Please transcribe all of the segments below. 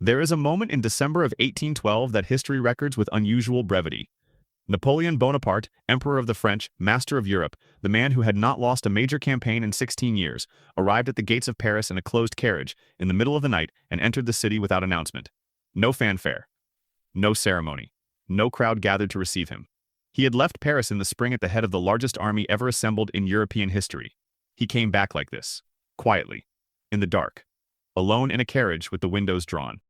There is a moment in December of 1812 that history records with unusual brevity. Napoleon Bonaparte, Emperor of the French, master of Europe, the man who had not lost a major campaign in 16 years, arrived at the gates of Paris in a closed carriage in the middle of the night and entered the city without announcement. No fanfare. No ceremony. No crowd gathered to receive him. He had left Paris in the spring at the head of the largest army ever assembled in European history. He came back like this, quietly, in the dark, alone in a carriage with the windows drawn.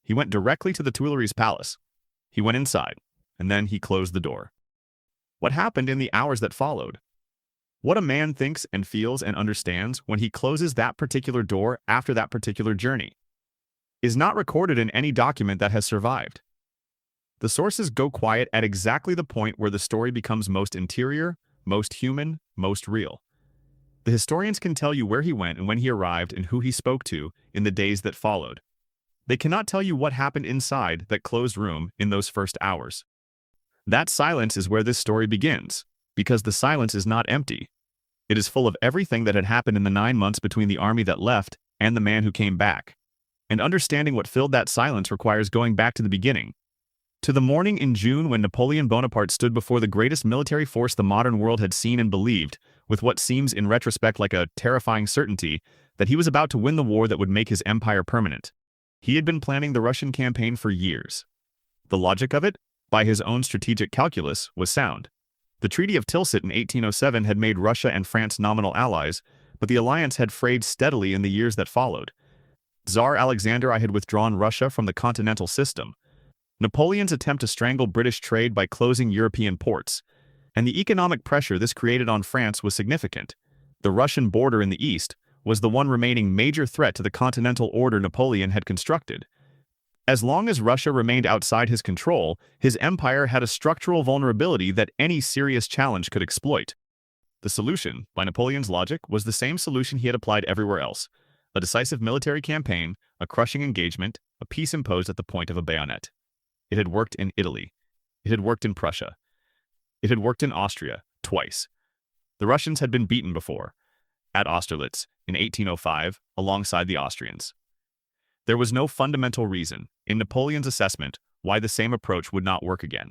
He went directly to the Tuileries Palace. He went inside, and then he closed the door. What happened in the hours that followed? What a man thinks and feels and understands when he closes that particular door after that particular journey is not recorded in any document that has survived. The sources go quiet at exactly the point where the story becomes most interior, most human, most real. The historians can tell you where he went and when he arrived and who he spoke to in the days that followed. They cannot tell you what happened inside that closed room in those first hours. That silence is where this story begins, because the silence is not empty. It is full of everything that had happened in the 9 months between the army that left and the man who came back. And understanding what filled that silence requires going back to the beginning, to the morning in June when Napoleon Bonaparte stood before the greatest military force the modern world had seen and believed, with what seems in retrospect like a terrifying certainty, that he was about to win the war that would make his empire permanent. He had been planning the Russian campaign for years. The logic of it, by his own strategic calculus, was sound. The Treaty of Tilsit in 1807 had made Russia and France nominal allies, but the alliance had frayed steadily in the years that followed. Tsar Alexander I had withdrawn Russia from the continental system. Napoleon's attempt to strangle British trade by closing European ports, and the economic pressure this created on France was significant. The Russian border in the east was the one remaining major threat to the continental order Napoleon had constructed. As long as Russia remained outside his control, his empire had a structural vulnerability that any serious challenge could exploit. The solution, by Napoleon's logic, was the same solution he had applied everywhere else: a decisive military campaign, a crushing engagement, a peace imposed at the point of a bayonet. It had worked in Italy. It had worked in Prussia. It had worked in Austria, twice. The Russians had been beaten before, at Austerlitz in 1805, alongside the Austrians. There was no fundamental reason, in Napoleon's assessment, why the same approach would not work again.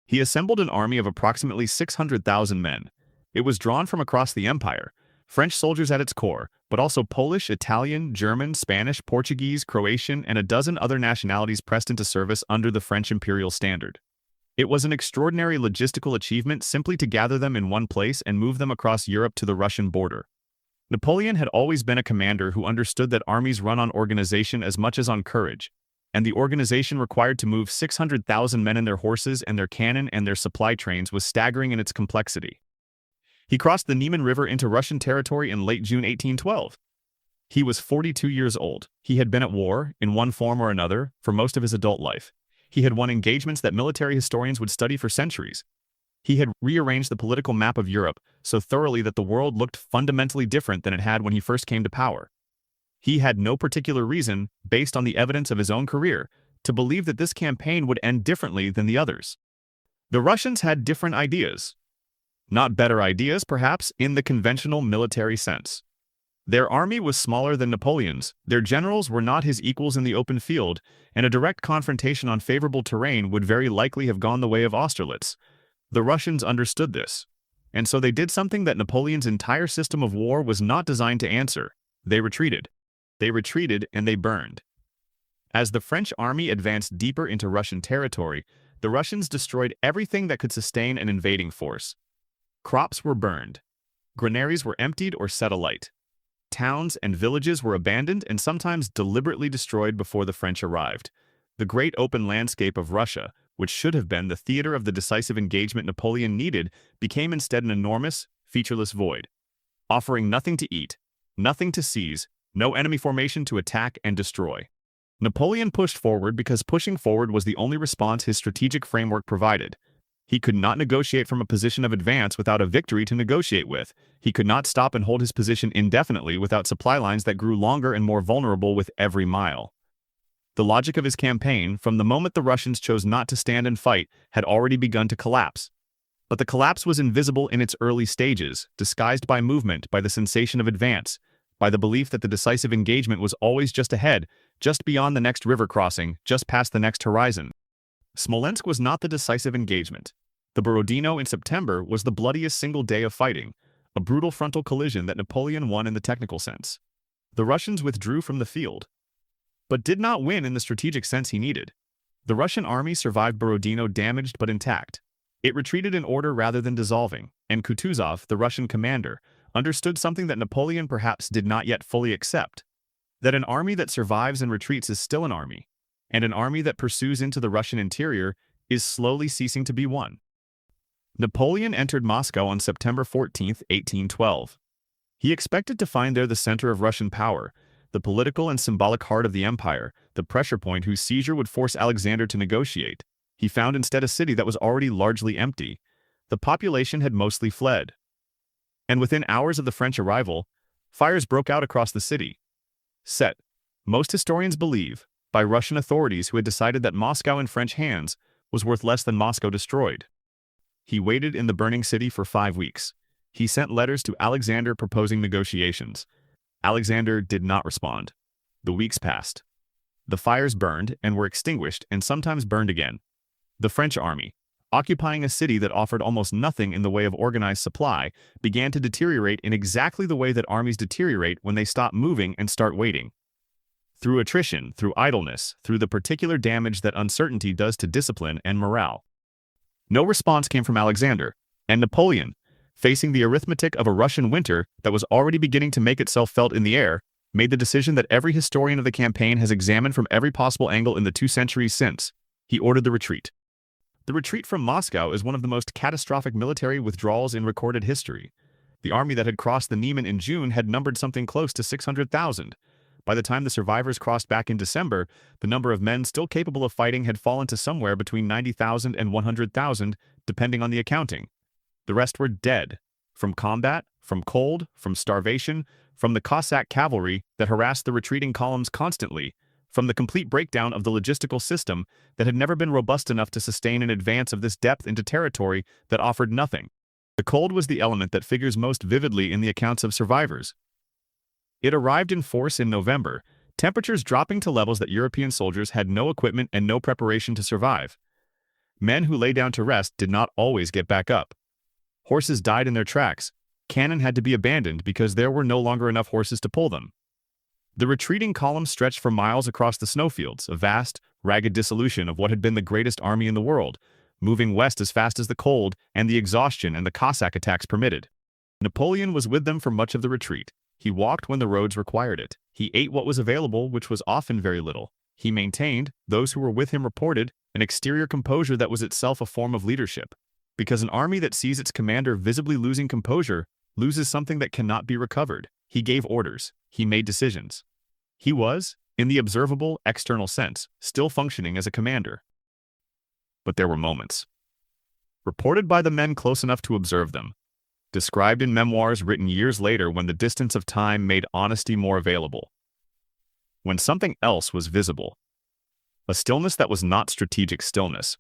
He assembled an army of approximately 600,000 men. It was drawn from across the empire, French soldiers at its core, but also Polish, Italian, German, Spanish, Portuguese, Croatian, and a dozen other nationalities pressed into service under the French imperial standard. It was an extraordinary logistical achievement simply to gather them in one place and move them across Europe to the Russian border. Napoleon had always been a commander who understood that armies run on organization as much as on courage, and the organization required to move 600,000 men and their horses and their cannon and their supply trains was staggering in its complexity. He crossed the Niemen River into Russian territory in late June 1812. He was 42 years old. He had been at war, in one form or another, for most of his adult life. He had won engagements that military historians would study for centuries. He had rearranged the political map of Europe so thoroughly that the world looked fundamentally different than it had when he first came to power. He had no particular reason, based on the evidence of his own career, to believe that this campaign would end differently than the others. The Russians had different ideas. Not better ideas, perhaps, in the conventional military sense. Their army was smaller than Napoleon's, their generals were not his equals in the open field, and a direct confrontation on favorable terrain would very likely have gone the way of Austerlitz. The Russians understood this, and so they did something that Napoleon's entire system of war was not designed to answer. They retreated. They retreated and they burned. As the French army advanced deeper into Russian territory, the Russians destroyed everything that could sustain an invading force. Crops were burned. Granaries were emptied or set alight. Towns and villages were abandoned and sometimes deliberately destroyed before the French arrived. The great open landscape of Russia, which should have been the theater of the decisive engagement Napoleon needed, became instead an enormous, featureless void, offering nothing to eat, nothing to seize, no enemy formation to attack and destroy. Napoleon pushed forward because pushing forward was the only response his strategic framework provided. He could not negotiate from a position of advance without a victory to negotiate with. He could not stop and hold his position indefinitely without supply lines that grew longer and more vulnerable with every mile. The logic of his campaign, from the moment the Russians chose not to stand and fight, had already begun to collapse. But the collapse was invisible in its early stages, disguised by movement, by the sensation of advance, by the belief that the decisive engagement was always just ahead, just beyond the next river crossing, just past the next horizon. Smolensk was not the decisive engagement. The Borodino in September was the bloodiest single day of fighting, a brutal frontal collision that Napoleon won in the technical sense. The Russians withdrew from the field, but did not win in the strategic sense he needed. The Russian army survived Borodino damaged but intact. It retreated in order rather than dissolving, and Kutuzov, the Russian commander, understood something that Napoleon perhaps did not yet fully accept: that an army that survives and retreats is still an army, and an army that pursues into the Russian interior is slowly ceasing to be one. Napoleon entered Moscow on September 14, 1812. He expected to find there the center of Russian power, the political and symbolic heart of the empire, the pressure point whose seizure would force Alexander to negotiate. He found instead a city that was already largely empty. The population had mostly fled. And within hours of the French arrival, fires broke out across the city. Set, most historians believe, by Russian authorities who had decided that Moscow in French hands was worth less than Moscow destroyed. He waited in the burning city for 5 weeks. He sent letters to Alexander proposing negotiations. Alexander did not respond. The weeks passed. The fires burned and were extinguished and sometimes burned again. The French army, occupying a city that offered almost nothing in the way of organized supply, began to deteriorate in exactly the way that armies deteriorate when they stop moving and start waiting. Through attrition, through idleness, through the particular damage that uncertainty does to discipline and morale. No response came from Alexander, and Napoleon, facing the arithmetic of a Russian winter that was already beginning to make itself felt in the air, made the decision that every historian of the campaign has examined from every possible angle in the 2 centuries since. He ordered the retreat. The retreat from Moscow is one of the most catastrophic military withdrawals in recorded history. The army that had crossed the Niemen in June had numbered something close to 600,000. By the time the survivors crossed back in December, the number of men still capable of fighting had fallen to somewhere between 90,000 and 100,000, depending on the accounting. The rest were dead, from combat, from cold, from starvation, from the Cossack cavalry that harassed the retreating columns constantly, from the complete breakdown of the logistical system that had never been robust enough to sustain an advance of this depth into territory that offered nothing. The cold was the element that figures most vividly in the accounts of survivors. It arrived in force in November, temperatures dropping to levels that European soldiers had no equipment and no preparation to survive. Men who lay down to rest did not always get back up. Horses died in their tracks. Cannon had to be abandoned because there were no longer enough horses to pull them. The retreating column stretched for miles across the snowfields, a vast, ragged dissolution of what had been the greatest army in the world, moving west as fast as the cold and the exhaustion and the Cossack attacks permitted. Napoleon was with them for much of the retreat. He walked when the roads required it. He ate what was available, which was often very little. He maintained, those who were with him reported, an exterior composure that was itself a form of leadership. Because an army that sees its commander visibly losing composure loses something that cannot be recovered. He gave orders. He made decisions. He was, in the observable, external sense, still functioning as a commander. But there were moments, reported by the men close enough to observe them, described in memoirs written years later when the distance of time made honesty more available, when something else was visible, a stillness that was not strategic stillness,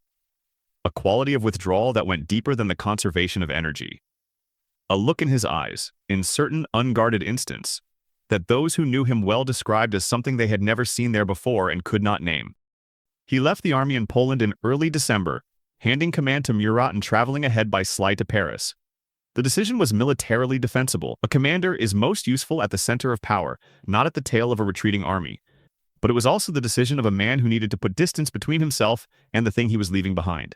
a quality of withdrawal that went deeper than the conservation of energy, a look in his eyes, in certain unguarded instants, that those who knew him well described as something they had never seen there before and could not name. He left the army in Poland in early December, handing command to Murat and traveling ahead by sleigh to Paris. The decision was militarily defensible. A commander is most useful at the center of power, not at the tail of a retreating army. But it was also the decision of a man who needed to put distance between himself and the thing he was leaving behind.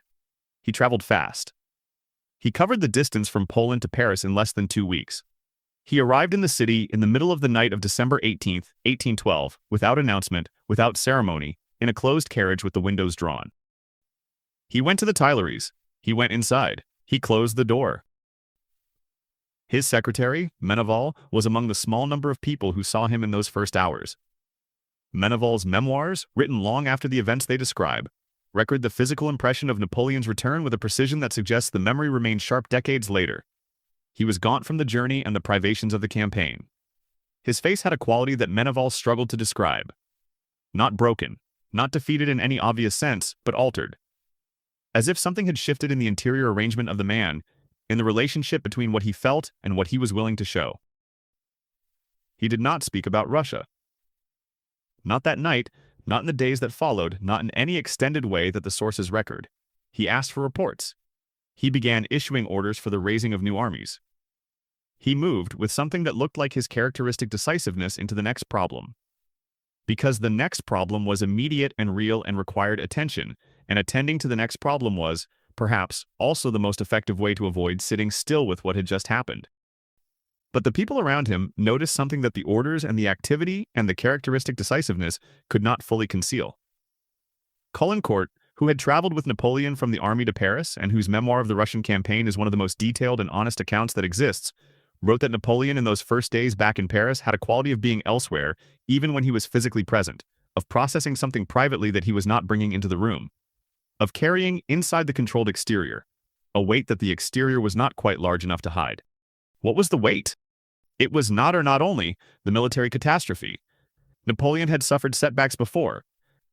He traveled fast. He covered the distance from Poland to Paris in less than 2 weeks. He arrived in the city in the middle of the night of December 18, 1812, without announcement, without ceremony, in a closed carriage with the windows drawn. He went to the Tuileries. He went inside. He closed the door. His secretary, Meneval, was among the small number of people who saw him in those first hours. Meneval's memoirs, written long after the events they describe, record the physical impression of Napoleon's return with a precision that suggests the memory remained sharp decades later. He was gaunt from the journey and the privations of the campaign. His face had a quality that Meneval struggled to describe. Not broken, not defeated in any obvious sense, but altered. As if something had shifted in the interior arrangement of the man, in the relationship between what he felt and what he was willing to show. He did not speak about Russia. Not that night, not in the days that followed, not in any extended way that the sources record. He asked for reports. He began issuing orders for the raising of new armies. He moved with something that looked like his characteristic decisiveness into the next problem. Because the next problem was immediate and real and required attention, and attending to the next problem was, perhaps, also the most effective way to avoid sitting still with what had just happened. But the people around him noticed something that the orders and the activity and the characteristic decisiveness could not fully conceal. Caulaincourt, who had traveled with Napoleon from the army to Paris and whose memoir of the Russian campaign is one of the most detailed and honest accounts that exists, wrote that Napoleon in those first days back in Paris had a quality of being elsewhere, even when he was physically present, of processing something privately that he was not bringing into the room, of carrying inside the controlled exterior, a weight that the exterior was not quite large enough to hide. What was the weight? It was not or not only the military catastrophe. Napoleon had suffered setbacks before.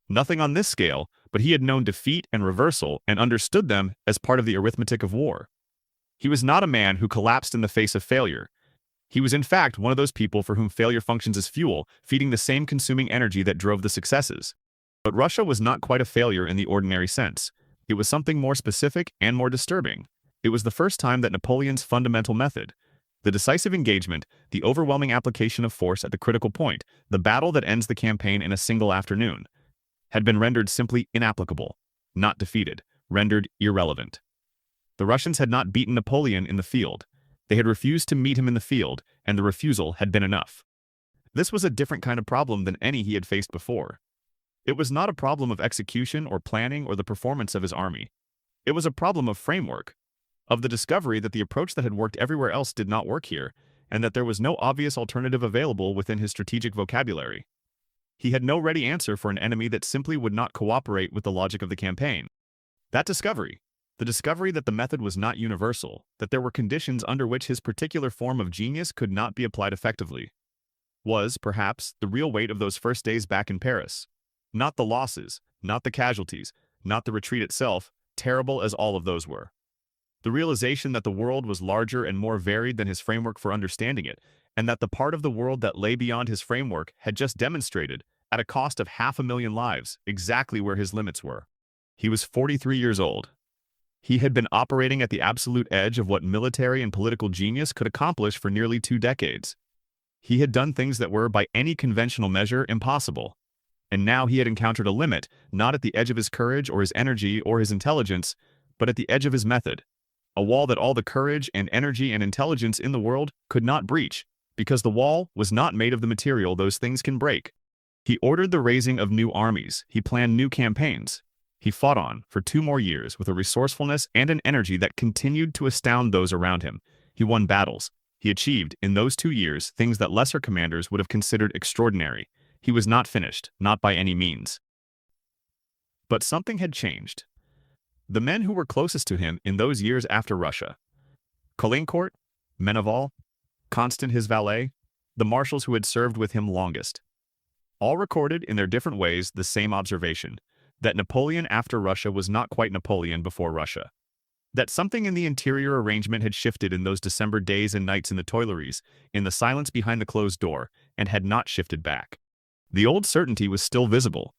Nothing on this scale, but he had known defeat and reversal and understood them as part of the arithmetic of war. He was not a man who collapsed in the face of failure. He was in fact one of those people for whom failure functions as fuel, feeding the same consuming energy that drove the successes. But Russia was not quite a failure in the ordinary sense. It was something more specific and more disturbing. It was the first time that Napoleon's fundamental method, the decisive engagement, the overwhelming application of force at the critical point, the battle that ends the campaign in a single afternoon, had been rendered simply inapplicable, not defeated, rendered irrelevant. The Russians had not beaten Napoleon in the field. They had refused to meet him in the field, and the refusal had been enough. This was a different kind of problem than any he had faced before. It was not a problem of execution or planning or the performance of his army. It was a problem of framework, of the discovery that the approach that had worked everywhere else did not work here, and that there was no obvious alternative available within his strategic vocabulary. He had no ready answer for an enemy that simply would not cooperate with the logic of the campaign. That discovery, the discovery that the method was not universal, that there were conditions under which his particular form of genius could not be applied effectively, was, perhaps, the real weight of those first days back in Paris. Not the losses, not the casualties, not the retreat itself, terrible as all of those were. The realization that the world was larger and more varied than his framework for understanding it, and that the part of the world that lay beyond his framework had just demonstrated, at a cost of 500,000 lives, exactly where his limits were. He was 43 years old. He had been operating at the absolute edge of what military and political genius could accomplish for nearly 2 decades. He had done things that were, by any conventional measure, impossible. And now he had encountered a limit, not at the edge of his courage or his energy or his intelligence, but at the edge of his method. A wall that all the courage and energy and intelligence in the world could not breach, because the wall was not made of the material those things can break. He ordered the raising of new armies. He planned new campaigns. He fought on for 2 more years with a resourcefulness and an energy that continued to astound those around him. He won battles. He achieved, in those 2 years, things that lesser commanders would have considered extraordinary. He was not finished, not by any means. But something had changed. The men who were closest to him in those years after Russia, Caulaincourt, Meneval, Constant his valet, the marshals who had served with him longest, all recorded in their different ways the same observation, that Napoleon after Russia was not quite Napoleon before Russia. That something in the interior arrangement had shifted in those December days and nights in the Tuileries, in the silence behind the closed door, and had not shifted back. The old certainty was still visible.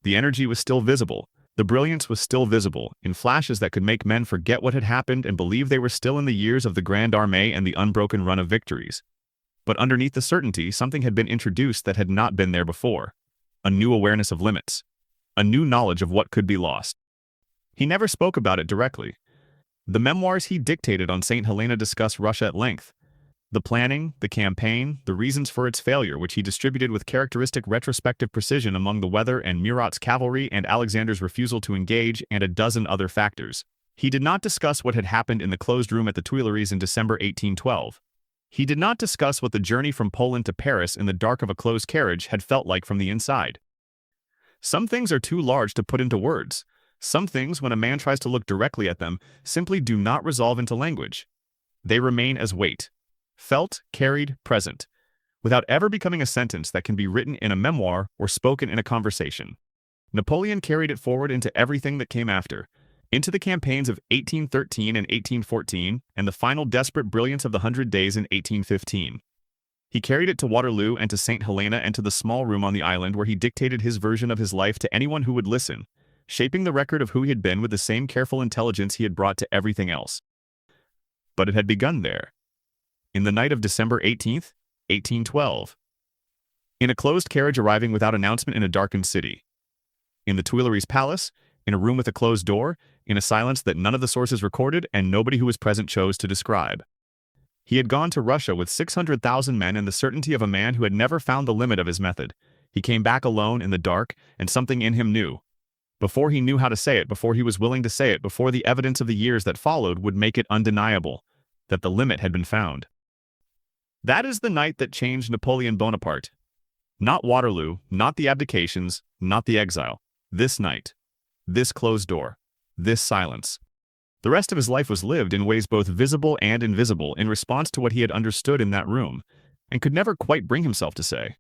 The energy was still visible. The brilliance was still visible, in flashes that could make men forget what had happened and believe they were still in the years of the Grande Armée and the unbroken run of victories. But underneath the certainty, something had been introduced that had not been there before. A new awareness of limits. A new knowledge of what could be lost. He never spoke about it directly. The memoirs he dictated on St. Helena discuss Russia at length. The planning, the campaign, the reasons for its failure, which he distributed with characteristic retrospective precision among the weather and Murat's cavalry and Alexander's refusal to engage and a dozen other factors. He did not discuss what had happened in the closed room at the Tuileries in December 1812. He did not discuss what the journey from Poland to Paris in the dark of a closed carriage had felt like from the inside. Some things are too large to put into words. Some things, when a man tries to look directly at them, simply do not resolve into language. They remain as weight. Felt, carried, present, without ever becoming a sentence that can be written in a memoir or spoken in a conversation. Napoleon carried it forward into everything that came after, into the campaigns of 1813 and 1814, and the final desperate brilliance of the 100 Days in 1815. He carried it to Waterloo and to St. Helena and to the small room on the island where he dictated his version of his life to anyone who would listen, shaping the record of who he had been with the same careful intelligence he had brought to everything else. But it had begun there, in the night of December 18th, 1812. In a closed carriage arriving without announcement in a darkened city. In the Tuileries Palace, in a room with a closed door, in a silence that none of the sources recorded and nobody who was present chose to describe. He had gone to Russia with 600,000 men and the certainty of a man who had never found the limit of his method. He came back alone in the dark, and something in him knew. Before he knew how to say it, before he was willing to say it, before the evidence of the years that followed would make it undeniable, that the limit had been found. That is the night that changed Napoleon Bonaparte. Not Waterloo, not the abdications, not the exile. This night. This closed door. This silence. The rest of his life was lived in ways both visible and invisible in response to what he had understood in that room, and could never quite bring himself to say.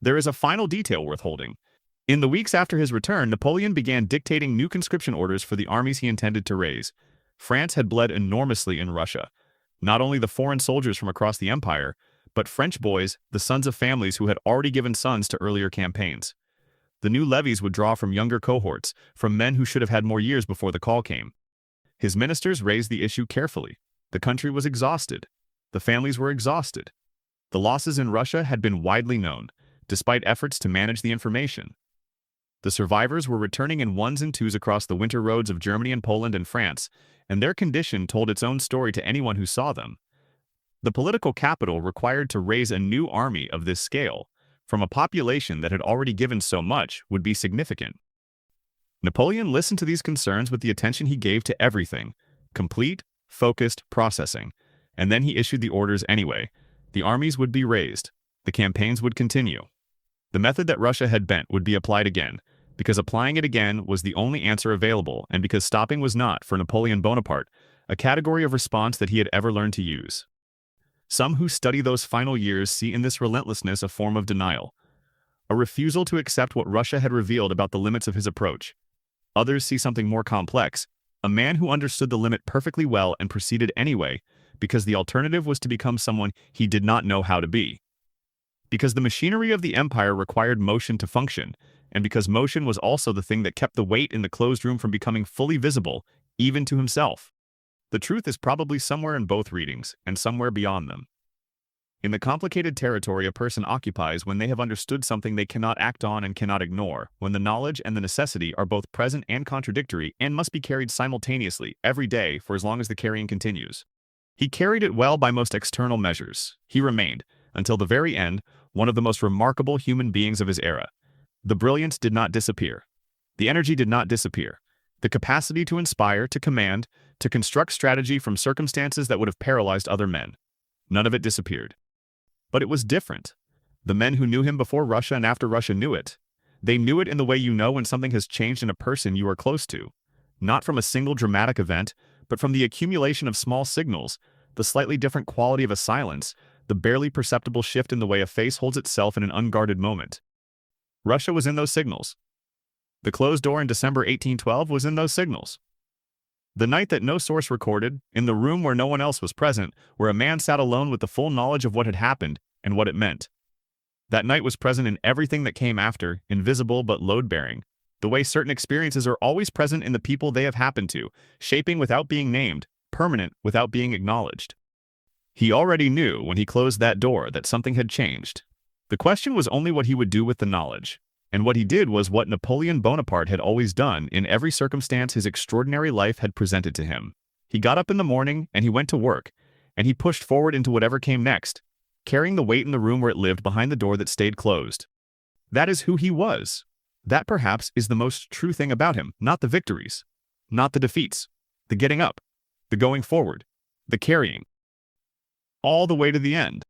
There is a final detail worth holding. In the weeks after his return, Napoleon began dictating new conscription orders for the armies he intended to raise. France had bled enormously in Russia. Not only the foreign soldiers from across the empire, but French boys, the sons of families who had already given sons to earlier campaigns. The new levies would draw from younger cohorts, from men who should have had more years before the call came. His ministers raised the issue carefully. The country was exhausted. The families were exhausted. The losses in Russia had been widely known, despite efforts to manage the information. The survivors were returning in ones and twos across the winter roads of Germany and Poland and France, and their condition told its own story to anyone who saw them. The political capital required to raise a new army of this scale, from a population that had already given so much, would be significant. Napoleon listened to these concerns with the attention he gave to everything, complete, focused processing, and then he issued the orders anyway. The armies would be raised. The campaigns would continue. The method that Russia had bent would be applied again, because applying it again was the only answer available, and because stopping was not, for Napoleon Bonaparte, a category of response that he had ever learned to use. Some who study those final years see in this relentlessness a form of denial, a refusal to accept what Russia had revealed about the limits of his approach. Others see something more complex, a man who understood the limit perfectly well and proceeded anyway, because the alternative was to become someone he did not know how to be. Because the machinery of the empire required motion to function, and because motion was also the thing that kept the weight in the closed room from becoming fully visible, even to himself. The truth is probably somewhere in both readings, and somewhere beyond them. In the complicated territory a person occupies when they have understood something they cannot act on and cannot ignore, when the knowledge and the necessity are both present and contradictory and must be carried simultaneously, every day, for as long as the carrying continues. He carried it well by most external measures. He remained, until the very end, one of the most remarkable human beings of his era. The brilliance did not disappear. The energy did not disappear. The capacity to inspire, to command, to construct strategy from circumstances that would have paralyzed other men. None of it disappeared. But it was different. The men who knew him before Russia and after Russia knew it. They knew it in the way you know when something has changed in a person you are close to. Not from a single dramatic event, but from the accumulation of small signals, the slightly different quality of a silence, the barely perceptible shift in the way a face holds itself in an unguarded moment. Russia was in those signals. The closed door in December 1812 was in those signals. The night that no source recorded, in the room where no one else was present, where a man sat alone with the full knowledge of what had happened and what it meant. That night was present in everything that came after, invisible but load-bearing, the way certain experiences are always present in the people they have happened to, shaping without being named, permanent without being acknowledged. He already knew when he closed that door that something had changed. The question was only what he would do with the knowledge. And what he did was what Napoleon Bonaparte had always done in every circumstance his extraordinary life had presented to him. He got up in the morning and he went to work, and he pushed forward into whatever came next, carrying the weight in the room where it lived behind the door that stayed closed. That is who he was. That perhaps is the most true thing about him, not the victories, not the defeats, the getting up, the going forward, the carrying, all the way to the end.